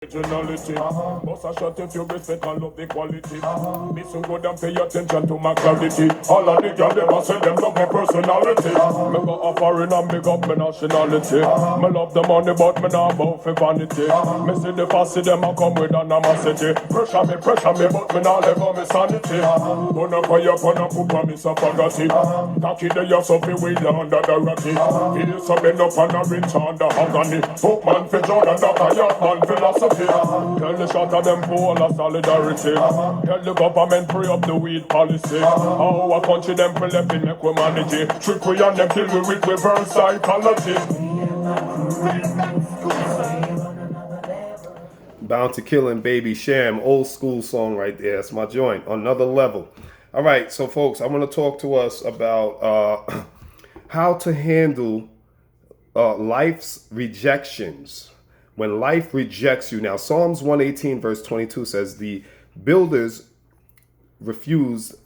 Originality, boss a shot if you respect and love the quality. Me so good and pay attention to my clarity. All of the girls them a say them love my personality. Me go offering and big up my nationality. Me love the money but me not bout for vanity. Me see the fussy them a come with animosity. Pressure me but me not let go me sanity. Gonna fire gonna put on me sapagati. Cocky the you so fi wheel under the ratty. Feel so bend up and a rich under hagani. Book man fi Jordan that a yacht man philosophy. Tell the shot of them for all of solidarity. Tell the government free up the weed policy. How a country them for left in make we manage it. Trick we and them kill we with reverse psychology. Bound to Killing Baby Sham, old school song right there. That's my joint. Another level. All right, so folks, I want to talk to us about how to handle life's rejections. When life rejects you. Now, Psalms 118 verse 22 says, the builders refused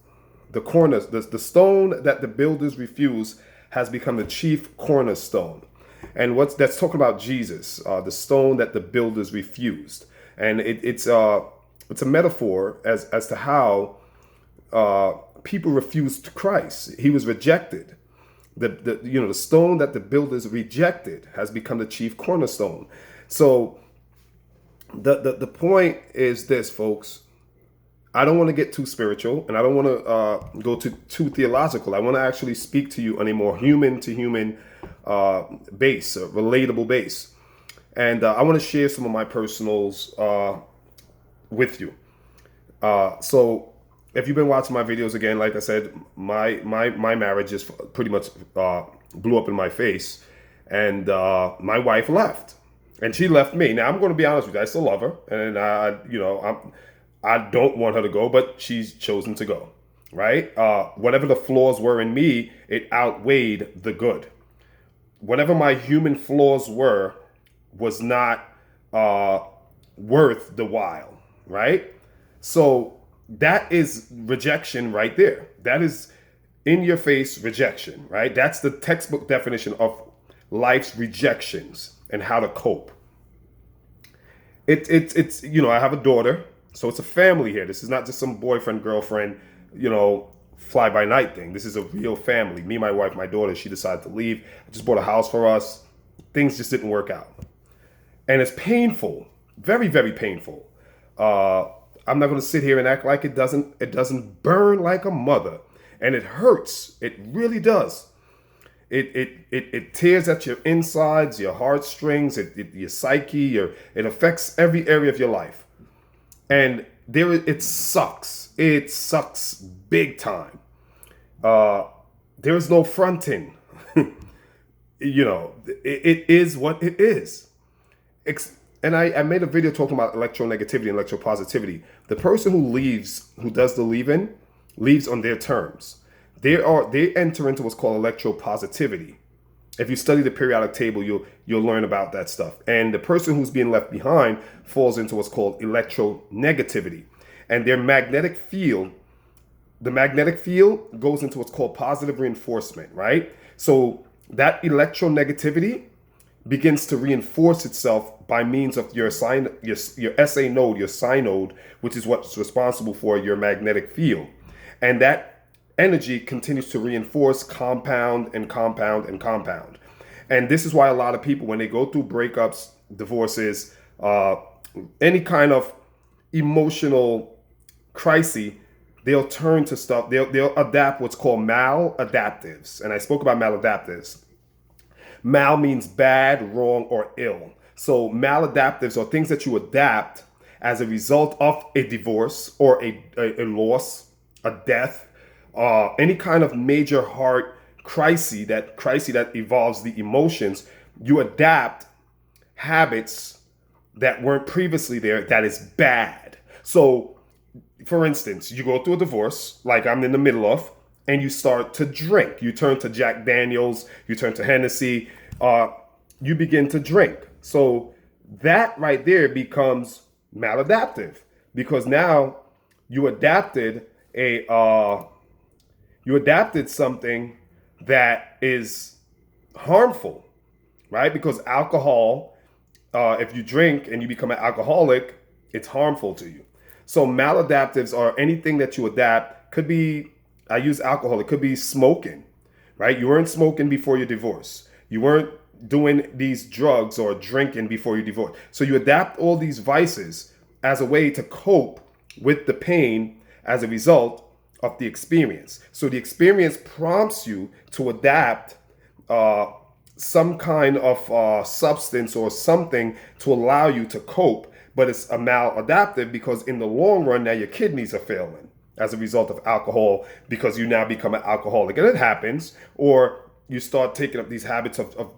the corners. The stone that the builders refused has become the chief cornerstone. And that's talking about Jesus, the stone that the builders refused. And it's a metaphor as to how people refused Christ. He was rejected. The stone that the builders rejected has become the chief cornerstone. So the point is this, folks. I don't want to get too spiritual, and I don't want to go too theological. I want to actually speak to you on a more human to human base, a relatable base. And I want to share some of my personals with you. So if you've been watching my videos, again, like I said, my marriage just pretty much blew up in my face, and my wife left. And she left me. Now, I'm going to be honest with you. I still love her. And, I don't want her to go, but she's chosen to go, right? Whatever the flaws were in me, it outweighed the good. Whatever my human flaws were was not worth the while, right? So that is rejection right there. That is in your face rejection, right? That's the textbook definition of life's rejections and how to cope. It's I have a daughter, so it's a family here. This is not just some boyfriend, girlfriend, fly by night thing. This is a real family. Me, my wife, my daughter. She decided to leave. I just bought a house for us. Things just didn't work out, and it's painful, very, very painful. I'm not going to sit here and act like it doesn't burn like a mother, and it hurts. It really does. It tears at your insides, your heartstrings, your psyche, it affects every area of your life. And it sucks. It sucks big time. There is no fronting. It is what it is. And I made a video talking about electronegativity and electropositivity. The person who does the leave-in, leaves on their terms. They enter into what's called electropositivity. If you study the periodic table, you'll learn about that stuff. And the person who's being left behind falls into what's called electronegativity. And the magnetic field goes into what's called positive reinforcement, right? So that electronegativity begins to reinforce itself by means of your SA node, your synode, which is what's responsible for your magnetic field. And that energy continues to reinforce, compound. And this is why a lot of people, when they go through breakups, divorces, any kind of emotional crisis, they'll turn to stuff. They'll adapt what's called maladaptives. And I spoke about maladaptives. Mal means bad, wrong, or ill. So maladaptives are things that you adapt as a result of a divorce or a loss, a death, any kind of major heart crisis that involves the emotions. You adapt habits that weren't previously there that is bad. So, for instance, you go through a divorce, like I'm in the middle of, and you start to drink. You turn to Jack Daniels, you turn to Hennessy, you begin to drink. So that right there becomes maladaptive, because now you adapted something that is harmful, right? Because alcohol if you drink and you become an alcoholic, it's harmful to you. So maladaptives are anything that you adapt. Could be, I use alcohol, it could be smoking, right? You weren't smoking before your divorce. You weren't doing these drugs or drinking before your divorce. So you adapt all these vices as a way to cope with the pain as a result of the experience. So the experience prompts you to adapt some kind of substance or something to allow you to cope, but it's a maladaptive because in the long run, now your kidneys are failing as a result of alcohol because you now become an alcoholic. And it happens, or you start taking up these habits of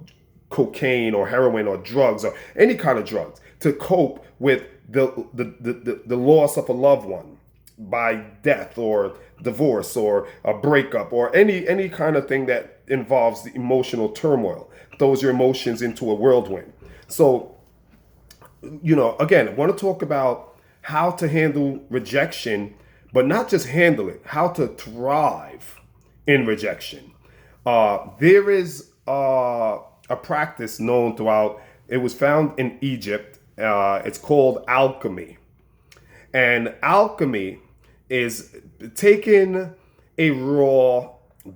cocaine or heroin or drugs or any kind of drugs to cope with the loss of a loved one by death or divorce or a breakup or any kind of thing that involves the emotional turmoil, throws your emotions into a whirlwind. So, again, I want to talk about how to handle rejection, but not just handle it, how to thrive in rejection. There is a practice known throughout, it was found in Egypt. It's called alchemy. And alchemy is taking a raw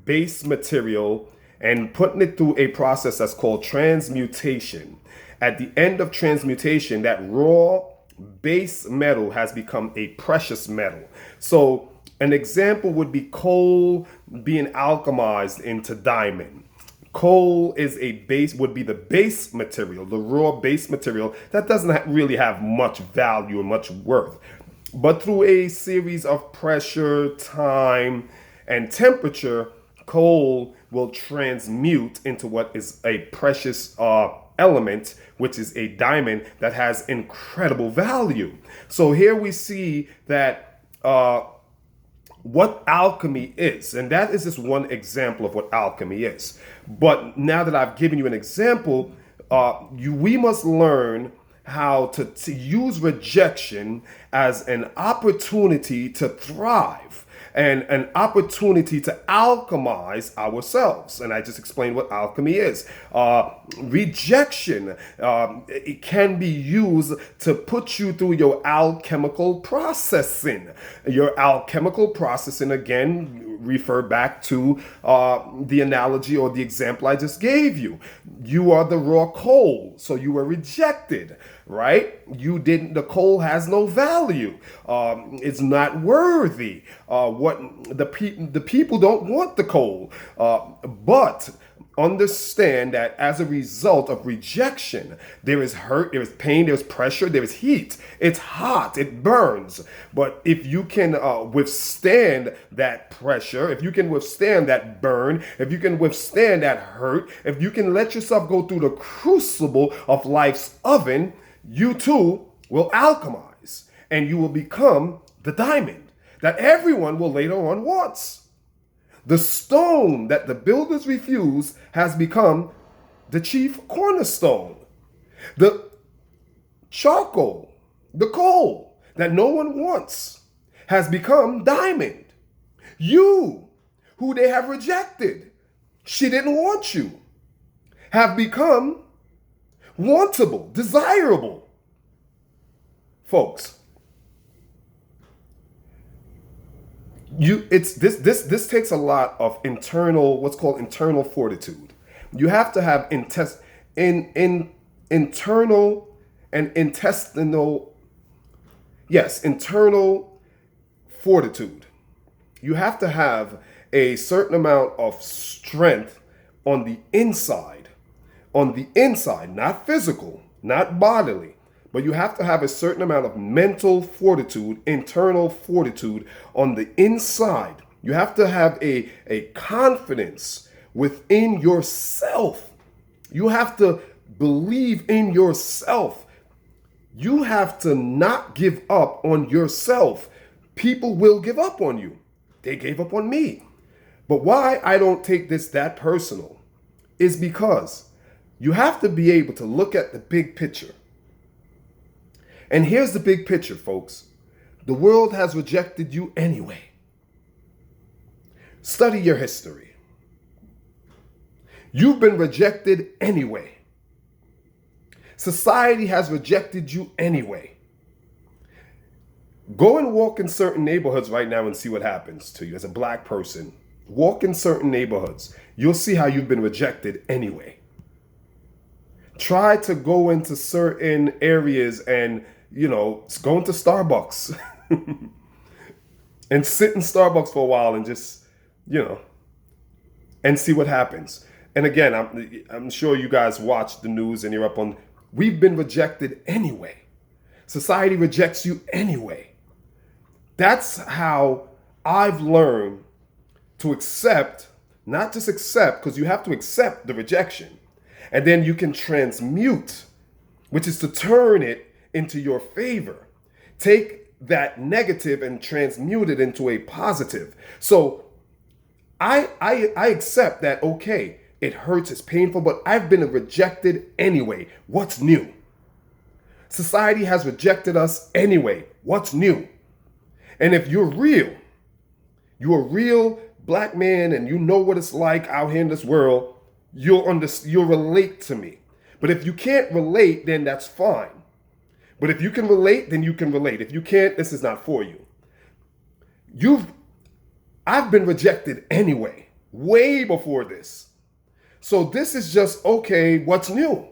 base material and putting it through a process that's called transmutation. At the end of transmutation, that raw base metal has become a precious metal. So an example would be coal being alchemized into diamond. Coal would be the base material, the raw base material that doesn't really have much value or much worth. But through a series of pressure, time, and temperature, coal will transmute into what is a precious element, which is a diamond that has incredible value. So here we see that what alchemy is, and that is just one example of what alchemy is. But now that I've given you an example, we must learn how to use rejection as an opportunity to thrive and an opportunity to alchemize ourselves. And I just explained what alchemy is. Rejection, it can be used to put you through your alchemical processing. Your alchemical processing, again, refer back to the analogy or the example I just gave you. You are the raw coal, so you were rejected, right? The coal has no value. It's not worthy. The people don't want the coal, but understand that as a result of rejection, there is hurt, there is pain, there's pressure, there is heat. It's hot, it burns. But if you can withstand that pressure, if you can withstand that burn, if you can withstand that hurt, if you can let yourself go through the crucible of life's oven, you too will alchemize and you will become the diamond that everyone will later on want. The stone that the builders refused has become the chief cornerstone. The charcoal, the coal that no one wants, has become diamond. You, who they have rejected, she didn't want you, have become wantable, desirable. Folks, this takes a lot of what's called internal fortitude. You have to have internal and intestinal, internal fortitude. You have to have a certain amount of strength on the inside, not physical, not bodily. But you have to have a certain amount of mental fortitude, internal fortitude on the inside. You have to have a confidence within yourself. You have to believe in yourself. You have to not give up on yourself. People will give up on you. They gave up on me. But why I don't take this that personal is because you have to be able to look at the big picture. And here's the big picture, folks. The world has rejected you anyway. Study your history. You've been rejected anyway. Society has rejected you anyway. Go and walk in certain neighborhoods right now and see what happens to you as a black person. Walk in certain neighborhoods. You'll see how you've been rejected anyway. Try to go into certain areas and, go into Starbucks and sit in Starbucks for a while and just, and see what happens. And again, I'm sure you guys watch the news and you're up on, we've been rejected anyway. Society rejects you anyway. That's how I've learned to accept, not just accept, because you have to accept the rejection. And then you can transmute, which is to turn it into your favor. Take that negative and transmute it into a positive. So I accept that, okay, it hurts, it's painful, but I've been rejected anyway. What's new? Society has rejected us anyway. What's new? And if you're a real black man and you know what it's like out here in this world, you'll relate to me. But if you can't relate, then that's fine. But if you can relate, then you can relate. If you can't, this is not for you. I've been rejected anyway, way before this. So this is just, okay, what's new?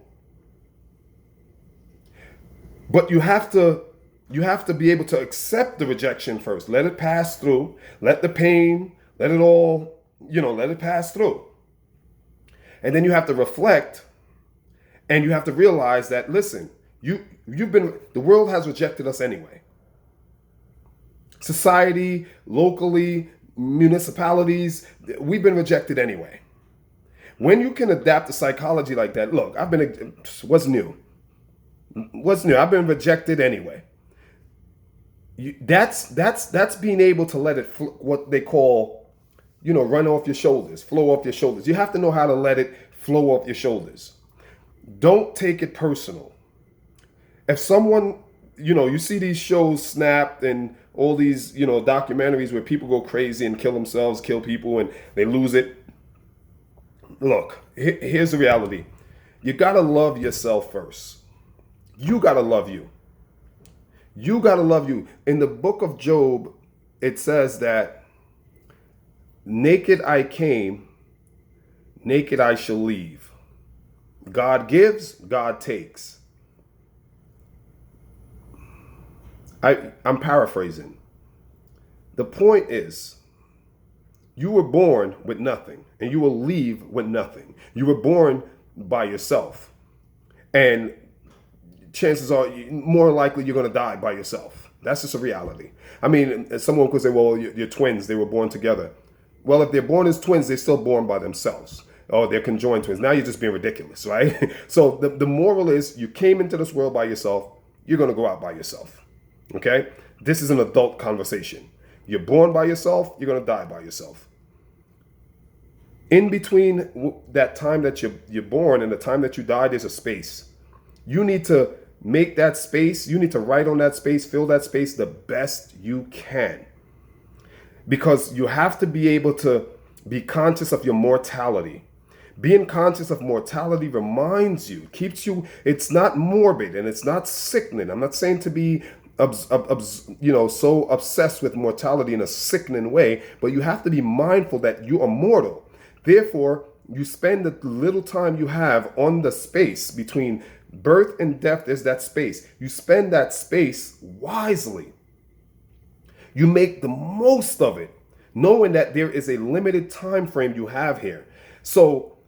But you have to be able to accept the rejection first. Let it pass through. Let the pain, let it all, let it pass through. And then you have to reflect and you have to realize that, listen, the world has rejected us anyway. Society, locally, municipalities, we've been rejected anyway. When you can adapt to psychology like that, look, what's new? What's new? I've been rejected anyway. That's being able to let it, what they call, run off your shoulders, flow off your shoulders. You have to know how to let it flow off your shoulders. Don't take it personal. If someone, you see these shows Snapped and all these, documentaries where people go crazy and kill themselves, kill people, and they lose it. Look, here's the reality. You gotta love yourself first. You gotta love you. You gotta love you. In the book of Job, it says that naked I came, naked I shall leave. God gives, God takes. I'm paraphrasing. The point is, you were born with nothing and you will leave with nothing. You were born by yourself. And chances are, more likely, you're going to die by yourself. That's just a reality. I mean, someone could say, well, you're twins, they were born together. Well, if they're born as twins, they're still born by themselves. Oh, they're conjoined twins. Now you're just being ridiculous, right? So the moral is, you came into this world by yourself, you're going to go out by yourself. Okay? This is an adult conversation. You're born by yourself, you're going to die by yourself. In between that time that you're born and the time that you die, there's a space. You need to make that space, you need to write on that space, fill that space the best you can. Because you have to be able to be conscious of your mortality. Being conscious of mortality reminds you, keeps you, it's not morbid and it's not sickening. I'm not saying to be so obsessed with mortality in a sickening way, but you have to be mindful that you are mortal. Therefore, you spend the little time you have on the space between birth and death. There's that space. You spend that space wisely. You make the most of it, knowing that there is a limited time frame you have here. So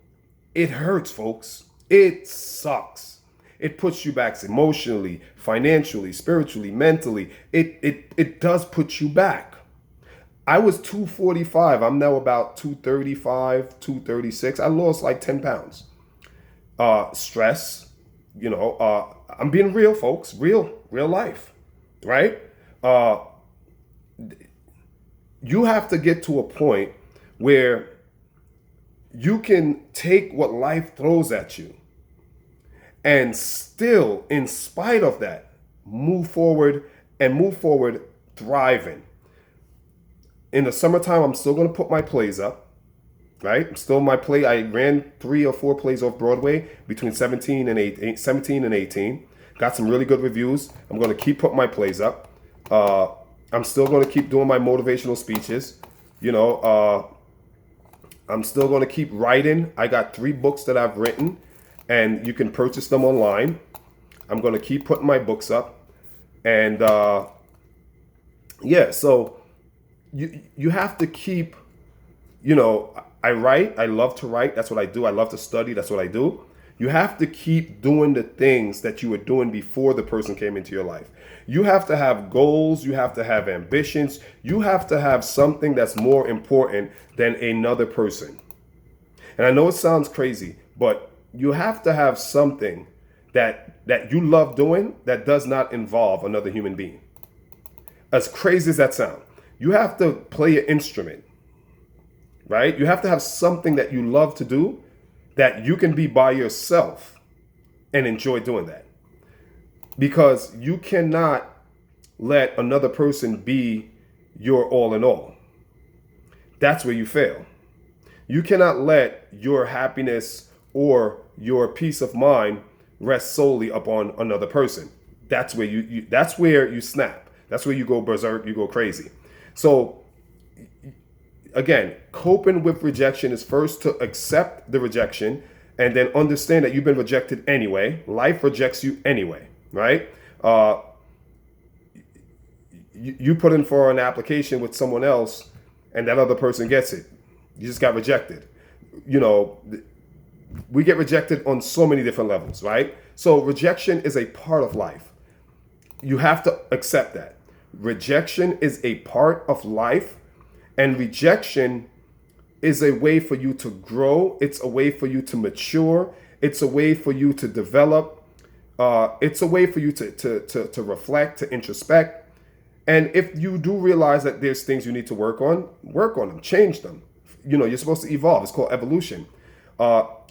it hurts, folks. It sucks. It puts you back emotionally, financially, spiritually, mentally. It does put you back. I was 245. I'm now about 235, 236. I lost like 10 pounds. Stress, I'm being real, folks. Real life, right? You have to get to a point where you can take what life throws at you and still, in spite of that, move forward thriving. In the summertime, I'm still going to put my plays up. right? I'm still my play. I ran 3 or 4 plays off Broadway between 17 and 18. Got some really good reviews. I'm going to keep putting my plays up. I'm still going to keep doing my motivational speeches. You know, I'm still going to keep writing. I got 3 books that I've written, and you can purchase them online. I'm going to keep putting my books up. And yeah, so you have to keep, you know, I write. I love to write. That's what I do. I love to study. That's what I do. You have to keep doing the things that you were doing before the person came into your life. You have to have goals. You have to have ambitions. You have to have something that's more important than another person. And I know it sounds crazy, but you have to have something that you love doing that does not involve another human being. As crazy as that sounds, you have to play an instrument, right? You have to have something that you love to do that you can be by yourself and enjoy doing that. Because you cannot let another person be your all in all. That's where you fail. You cannot let your happiness or your peace of mind rest solely upon another person. That's where that's where you snap. That's where you go berserk, you go crazy. So again, coping with rejection is first to accept the rejection and then understand that you've been rejected anyway. Life rejects you anyway, right? You put in for an application with someone else and that other person gets it. You just got rejected. You know, we get rejected on so many different levels, right? So rejection is a part of life. You have to accept that. Rejection is a part of life, and rejection is a way for you to grow. It's a way for you to mature. It's a way for you to develop. It's a way for you to reflect, to introspect. And if you do realize that there's things you need to work on them, change them. You know, you're supposed to evolve. It's called evolution.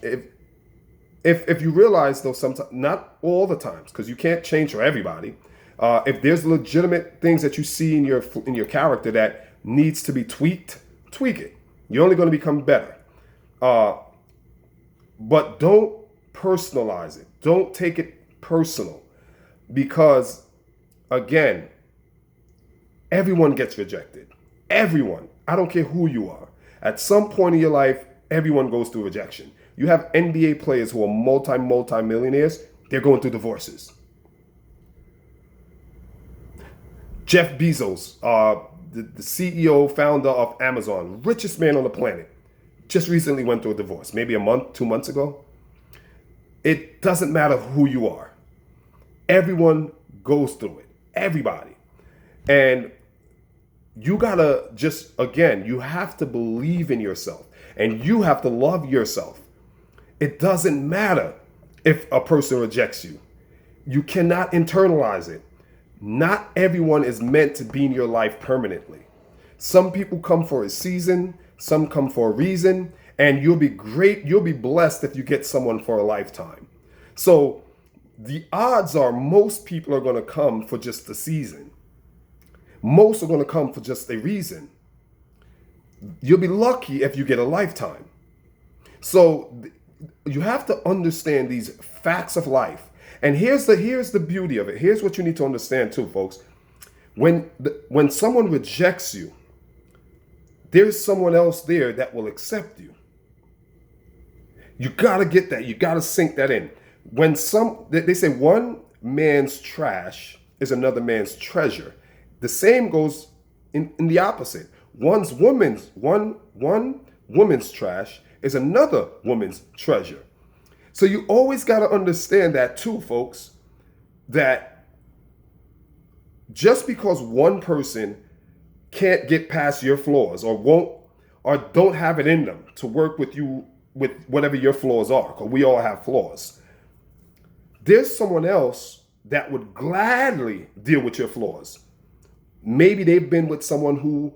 If you realize, though, sometimes, not all the times, because you can't change for everybody. If there's legitimate things that you see in your character that needs to be tweaked, tweak it. You're only going to become better. But don't personalize it. Don't take it personal, because again, everyone gets rejected. Everyone. I don't care who you are. At some point in your life, everyone goes through rejection. You have NBA players who are multi-millionaires. They're going through divorces. Jeff Bezos, the CEO, founder of Amazon, richest man on the planet, just recently went through a divorce, maybe a month, 2 months ago. It doesn't matter who you are. Everyone goes through it. Everybody. And you gotta just, again, you have to believe in yourself and you have to love yourself. It doesn't matter if a person rejects you. You cannot internalize it. Not everyone is meant to be in your life permanently. Some people come for a season, some come for a reason, and you'll be blessed if you get someone for a lifetime. So the odds are most people are going to come for just a season. Most are going to come for just a reason. You'll be lucky if you get a lifetime. So you have to understand these facts of life. And here's the beauty of it. Here's what you need to understand too, folks. When someone rejects you, there's someone else there that will accept you. You gotta get that. You gotta sink that in. When they say one man's trash is another man's treasure. The same goes in the opposite. One woman's trash is another woman's treasure. So you always got to understand that too, folks, that just because one person can't get past your flaws or don't have it in them to work with you with whatever your flaws are, because we all have flaws, there's someone else that would gladly deal with your flaws. Maybe they've been with someone who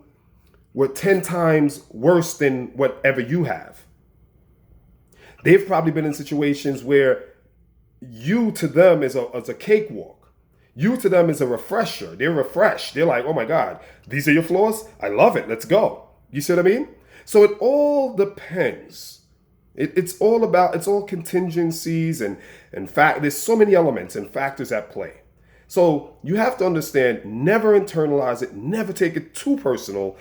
were 10 times worse than whatever you have. They've probably been in situations where you to them is a cakewalk. You to them is a refresher. They're refreshed. They're like, oh my God, these are your flaws? I love it. Let's go. You see what I mean? So it all depends. It's all contingencies and fact. There's so many elements and factors at play. So you have to understand, never internalize it, never take it too personal.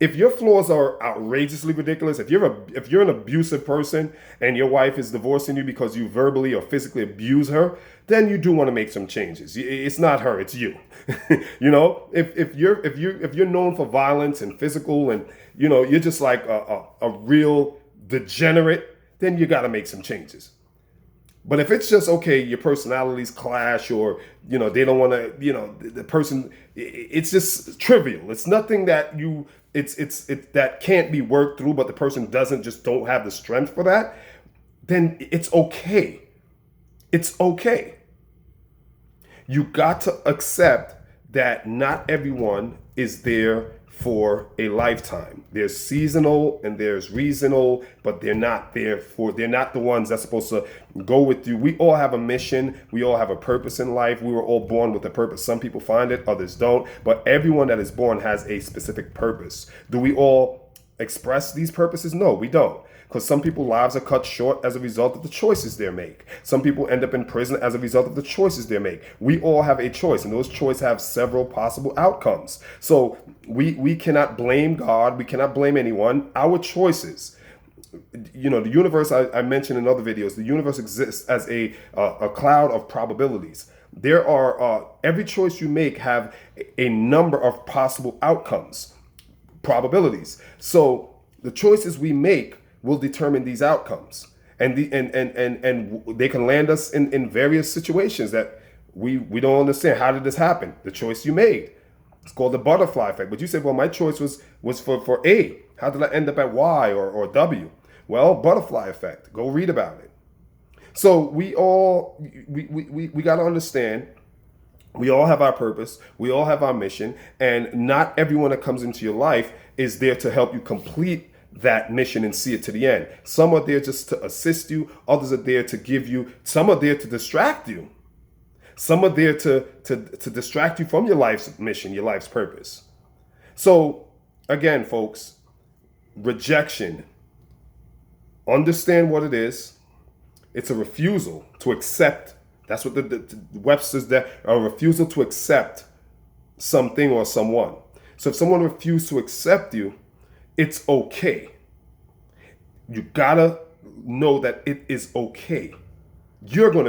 If your flaws are outrageously ridiculous, if you're an abusive person and your wife is divorcing you because you verbally or physically abuse her, then you do want to make some changes. It's not her, it's you. You know, if you're known for violence and physical, and you're just like a real degenerate, then you got to make some changes. But if it's just okay, your personalities clash, or they don't want to, the person, it's just trivial. It's nothing that it's that can't be worked through, but the person don't have the strength for that. Then it's okay. It's okay. You got to accept that not everyone is there for a lifetime. There's seasonal and there's reasonable, but they're not the ones that's supposed to go with you. We all have a mission. We all have a purpose in life. We were all born with a purpose. Some people find it, others don't. But everyone that is born has a specific purpose. Do we all express these purposes? No, we don't. Because some people's lives are cut short as a result of the choices they make. Some people end up in prison as a result of the choices they make. We all have a choice, and those choices have several possible outcomes. So we cannot blame God. We cannot blame anyone. Our choices. The universe, I mentioned in other videos, the universe exists as a cloud of probabilities. There are, every choice you make have a number of possible outcomes, probabilities. So the choices we make will determine these outcomes, and they can land us in various situations that we don't understand. How did this happen? The choice you made. It's called the butterfly effect. But you said, well, my choice was for A. How did I end up at Y or W? Well, butterfly effect. Go read about it. So we got to understand. We all have our purpose. We all have our mission, and not everyone that comes into your life is there to help you complete that mission and see it to the end. Some are there just to assist you. Others are there to give you. Some are there to distract you. Some are there to distract you from your life's mission, your life's purpose. So again, folks, rejection. Understand what it is. It's a refusal to accept. That's what the Webster's there, a refusal to accept something or someone. So if someone refuses to accept you, it's okay. You gotta know that it is okay. You're going to